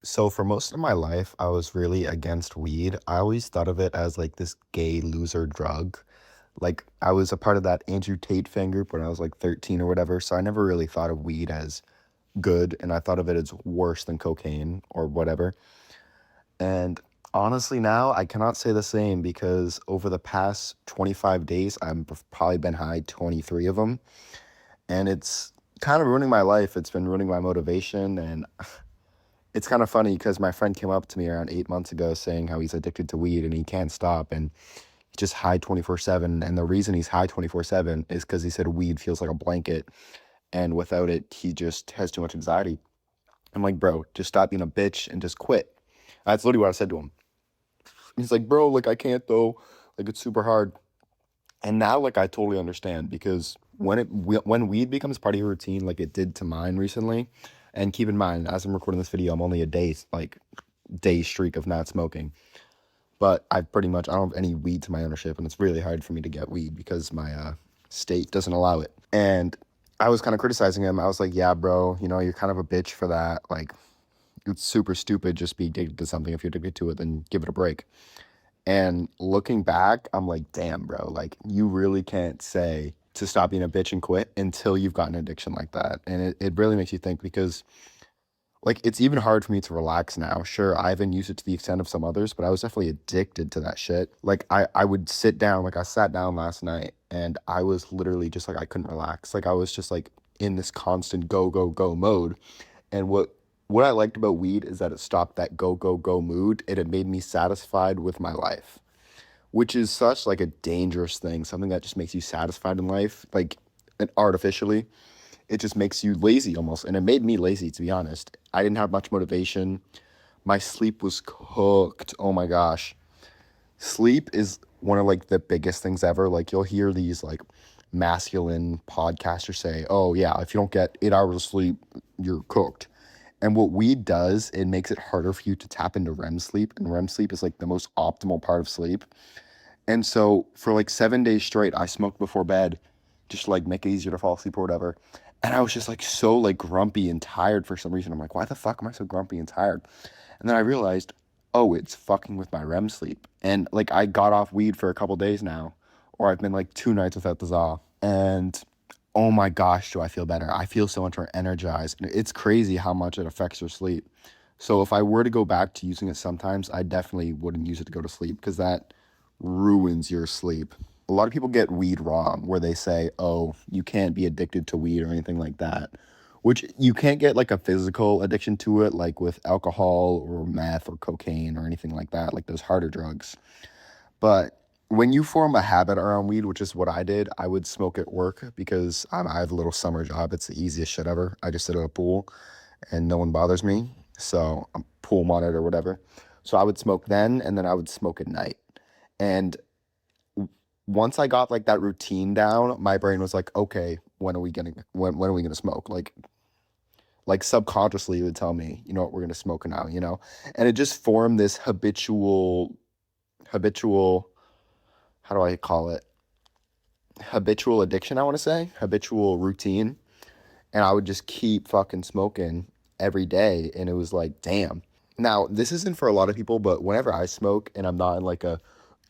So for most of my life, I was really against weed. I always thought of it as like this gay loser drug. Like I was a part of that Andrew Tate fan group when I was like 13 or whatever. So I never really thought of weed as good and I thought of it as worse than cocaine or whatever. And honestly now I cannot say the same because over the past 25 days, probably been high 23 of them. And it's kind of ruining my life. It's been ruining my motivation and it's kind of funny because my friend came up to me around 8 months ago saying how he's addicted to weed and he can't stop and he's just high 24/7. And the reason he's high 24/7 is because he said weed feels like a blanket. And without it, he just has too much anxiety. I'm like, bro, just stop being a bitch and just quit. That's literally what I said to him. He's like, bro, like, I can't though. Like, it's super hard. And now, like, I totally understand because when weed becomes part of your routine, like it did to mine recently, and keep in mind, as I'm recording this video, I'm only a day streak of not smoking. But I don't have any weed to my ownership, and it's really hard for me to get weed because my state doesn't allow it. And I was kind of criticizing him. I was like, yeah, bro, you're kind of a bitch for that. Like, it's super stupid just be addicted to something. If you're addicted to it, then give it a break. And looking back, I'm like, damn, bro, like, you really can't say to stop being a bitch and quit until you've got an addiction like that. And it really makes you think because like, it's even hard for me to relax now. Sure, I haven't used it to the extent of some others, but I was definitely addicted to that shit. Like, I would sit down, like, I sat down last night and I was literally just like, I couldn't relax. Like, I was just like in this constant go, go, go mode. And what I liked about weed is that it stopped that go, go, go mood and it made me satisfied with my life, which is such like a dangerous thing, something that just makes you satisfied in life, like, and artificially it just makes you lazy almost. And it made me lazy, to be honest. I didn't have much motivation. My sleep was cooked. Oh my gosh. Sleep is one of like the biggest things ever. Like you'll hear these like masculine podcasters say, oh yeah, if you don't get 8 hours of sleep, you're cooked. And what weed does, it makes it harder for you to tap into REM sleep. And REM sleep is like the most optimal part of sleep. And so for like 7 days straight, I smoked before bed just to like make it easier to fall asleep or whatever. And I was just like so like grumpy and tired for some reason. I'm like, why the fuck am I so grumpy and tired? And then I realized, oh, it's fucking with my REM sleep. And like I got off weed for a couple days now, or I've been like 2 nights without the za. And oh my gosh, do I feel better? I feel so much more energized. And it's crazy how much it affects your sleep. So if I were to go back to using it sometimes, I definitely wouldn't use it to go to sleep because that ruins your sleep. A lot of people get weed wrong where they say, oh, you can't be addicted to weed or anything like that, which you can't get like a physical addiction to it, like with alcohol or meth or cocaine or anything like that, like those harder drugs. But when you form a habit around weed, which is what I did, I would smoke at work because I have a little summer job. It's the easiest shit ever. I just sit at a pool and no one bothers me. So I'm pool monitor or whatever. So I would smoke then and then I would smoke at night. And once I got like that routine down, my brain was like, okay, when are we gonna smoke? Like subconsciously it would tell me, you know what, we're gonna smoke now. And it just formed this habitual, how do I call it? Habitual addiction, I want to say, habitual routine. And I would just keep fucking smoking every day. And it was like, damn. Now, this isn't for a lot of people, but whenever I smoke and I'm not in like a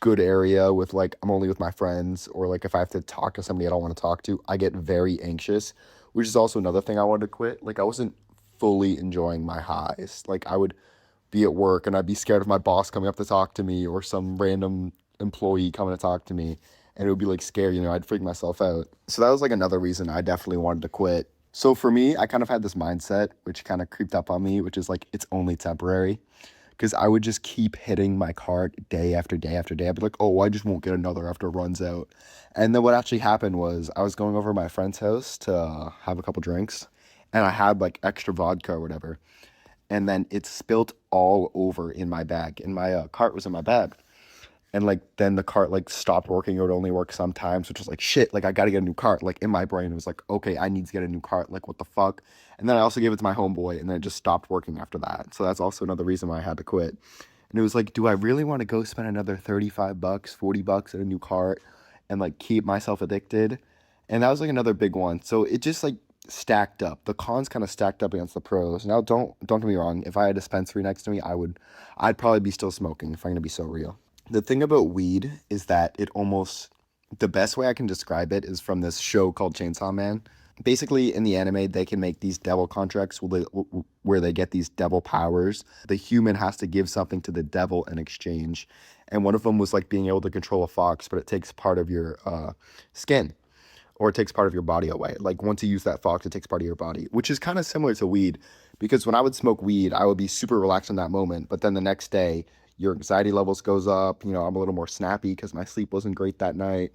good area with like, I'm only with my friends, or like if I have to talk to somebody I don't want to talk to, I get very anxious, which is also another thing I wanted to quit. Like, I wasn't fully enjoying my highs. Like, I would be at work and I'd be scared of my boss coming up to talk to me or some random employee coming to talk to me. And it would be like scary, I'd freak myself out. So that was like another reason I definitely wanted to quit. So for me, I kind of had this mindset, which kind of creeped up on me, which is like, it's only temporary. Because I would just keep hitting my cart day after day after day. I'd be like, oh, I just won't get another after it runs out. And then what actually happened was I was going over to my friend's house to have a couple drinks. And I had like extra vodka or whatever, and then it spilt all over in my bag. And my cart was in my bag. And like then the cart like stopped working. It would only work sometimes, which was like shit. Like I got to get a new cart. Like in my brain, it was like, okay, I need to get a new cart. Like what the fuck? And then I also gave it to my homeboy, and then it just stopped working after that. So that's also another reason why I had to quit. And it was like, do I really want to go spend another $35, $40 at a new cart and like keep myself addicted? And that was like another big one. So it just like stacked up. The cons kind of stacked up against the pros. Now, don't get me wrong. If I had a dispensary next to me, I'd probably be still smoking if I'm gonna be so real. The thing about weed is that the best way I can describe it is from this show called Chainsaw Man. Basically, in the anime, they can make these devil contracts where they get these devil powers. The human has to give something to the devil in exchange. And one of them was like being able to control a fox, but it takes part of your skin, or it takes part of your body away. Like once you use that fox, it takes part of your body, which is kind of similar to weed. Because when I would smoke weed, I would be super relaxed in that moment, but then the next day, your anxiety levels goes up. I'm a little more snappy because my sleep wasn't great that night,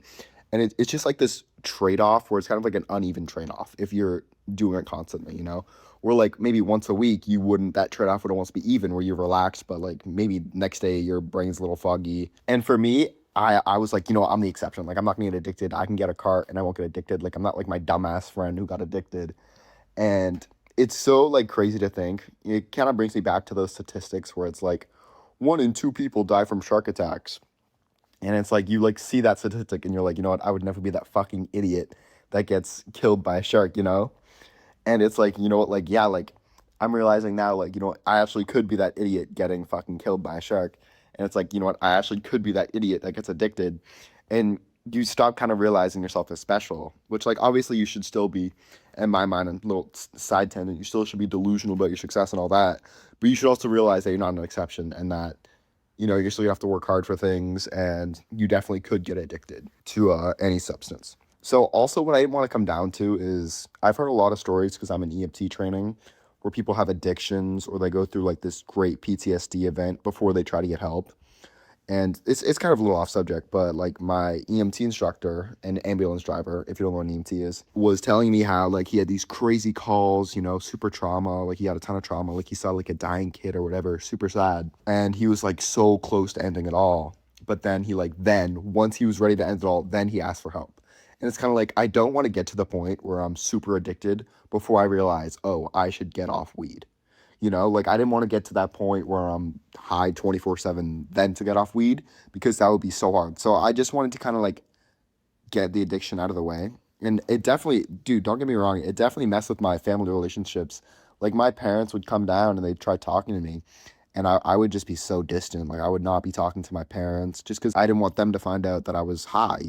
and it's just like this trade off where it's kind of like an uneven trade off if you're doing it constantly. Or like maybe once a week you wouldn't that trade off would almost be even where you're relaxed, but like maybe next day your brain's a little foggy. And for me, I was like, I'm the exception. Like I'm not gonna get addicted. I can get a cart and I won't get addicted. Like I'm not like my dumbass friend who got addicted. And it's so like crazy to think. It kind of brings me back to those statistics where it's like 1 in 2 people die from shark attacks. And it's like you like see that statistic and you're like, you know what, I would never be that fucking idiot that gets killed by a shark. And it's like, you know what, like, yeah, like I'm realizing now, like, I actually could be that idiot getting fucking killed by a shark. And it's like, you know what, I actually could be that idiot that gets addicted. And you stop kind of realizing yourself as special, which, like, obviously you should still be, in my mind, a little side tangent, you still should be delusional about your success and all that. But you should also realize that you're not an exception and that, you still have to work hard for things and you definitely could get addicted to any substance. So also what I want to come down to is I've heard a lot of stories because I'm in EMT training where people have addictions or they go through like this great PTSD event before they try to get help. And it's kind of a little off subject, but like my EMT instructor and ambulance driver, if you don't know what an EMT is, was telling me how like he had these crazy calls, super trauma, like he had a ton of trauma, like he saw like a dying kid or whatever, super sad. And he was like so close to ending it all. But then once he was ready to end it all, then he asked for help. And it's kind of like I don't want to get to the point where I'm super addicted before I realize, oh, I should get off weed. Like I didn't want to get to that point where I'm high 24/7 then to get off weed because that would be so hard. So I just wanted to kind of like get the addiction out of the way. And it definitely, dude, don't get me wrong, it definitely messed with my family relationships. Like my parents would come down and they'd try talking to me and I would just be so distant. Like I would not be talking to my parents just because I didn't want them to find out that I was high.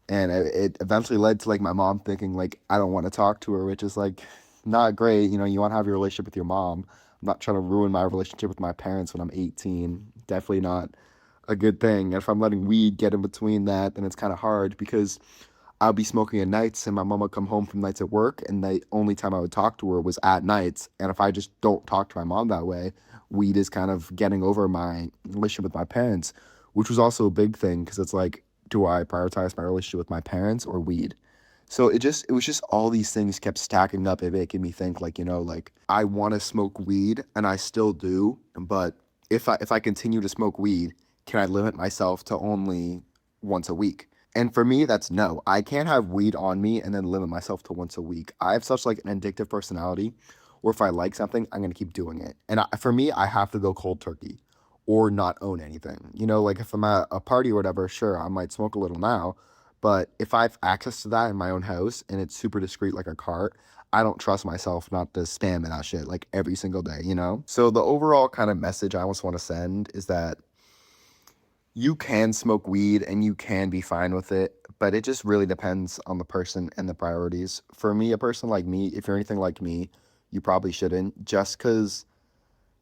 And it eventually led to like my mom thinking like I don't want to talk to her, which is like not great. You want to have your relationship with your mom. I'm not trying to ruin my relationship with my parents when I'm 18. Definitely not a good thing. And if I'm letting weed get in between that, then it's kind of hard because I'll be smoking at nights and my mom would come home from nights at work and the only time I would talk to her was at nights. And if I just don't talk to my mom that way, weed is kind of getting over my relationship with my parents, which was also a big thing because it's like, do I prioritize my relationship with my parents or weed? So it was just all these things kept stacking up and making me think like, like I want to smoke weed and I still do, but if I continue to smoke weed, can I limit myself to only once a week? And for me, that's no. I can't have weed on me and then limit myself to once a week. I have such like an addictive personality where if I like something, I'm gonna keep doing it. And for me, I have to go cold turkey or not own anything. Like if I'm at a party or whatever, sure, I might smoke a little now, but if I have access to that in my own house and it's super discreet like a cart, I don't trust myself not to spam in that shit like every single day? So the overall kind of message I almost want to send is that you can smoke weed and you can be fine with it, but it just really depends on the person and the priorities. For me, a person like me, if you're anything like me, you probably shouldn't just because,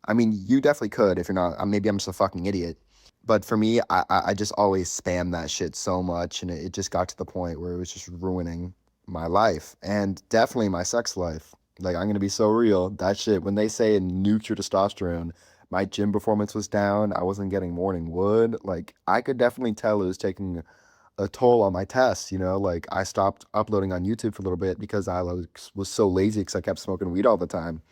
I mean, you definitely could if you're not, maybe I'm just a fucking idiot. But for me, I just always spam that shit so much, and it just got to the point where it was just ruining my life and definitely my sex life. Like, I'm gonna be so real. That shit, when they say it nuked your testosterone, my gym performance was down. I wasn't getting morning wood. Like, I could definitely tell it was taking a toll on my tests. Like, I stopped uploading on YouTube for a little bit because I was so lazy because I kept smoking weed all the time.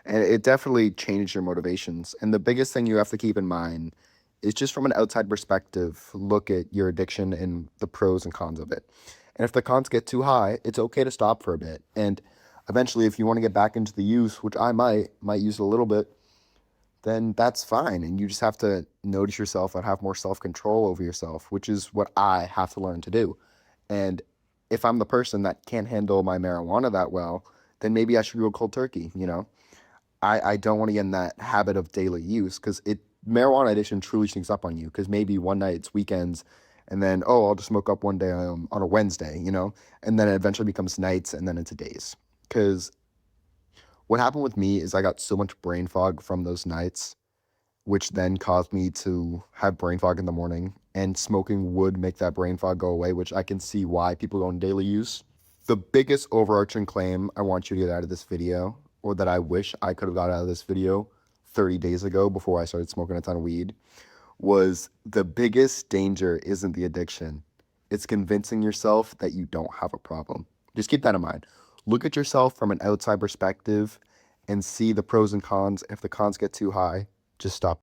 And it definitely changed your motivations. And the biggest thing you have to keep in mind is just from an outside perspective, look at your addiction and the pros and cons of it. And if the cons get too high, it's okay to stop for a bit. And eventually, if you want to get back into the use, which I might use a little bit, then that's fine. And you just have to notice yourself and have more self control over yourself, which is what I have to learn to do. And if I'm the person that can't handle my marijuana that well, then maybe I should go cold turkey, you know? I don't want to get in that habit of daily use because it marijuana addiction truly sneaks up on you because maybe one night it's weekends and then, oh, I'll just smoke up one day on a Wednesday, you know? And then it eventually becomes nights and then into days. Because what happened with me is I got so much brain fog from those nights, which then caused me to have brain fog in the morning. And smoking would make that brain fog go away, which I can see why people go in daily use. The biggest overarching claim I want you to get out of this video, or that I wish I could have got out of this video 30 days ago before I started smoking a ton of weed, was the biggest danger isn't the addiction. It's convincing yourself that you don't have a problem. Just keep that in mind. Look at yourself from an outside perspective and see the pros and cons. If the cons get too high, just stop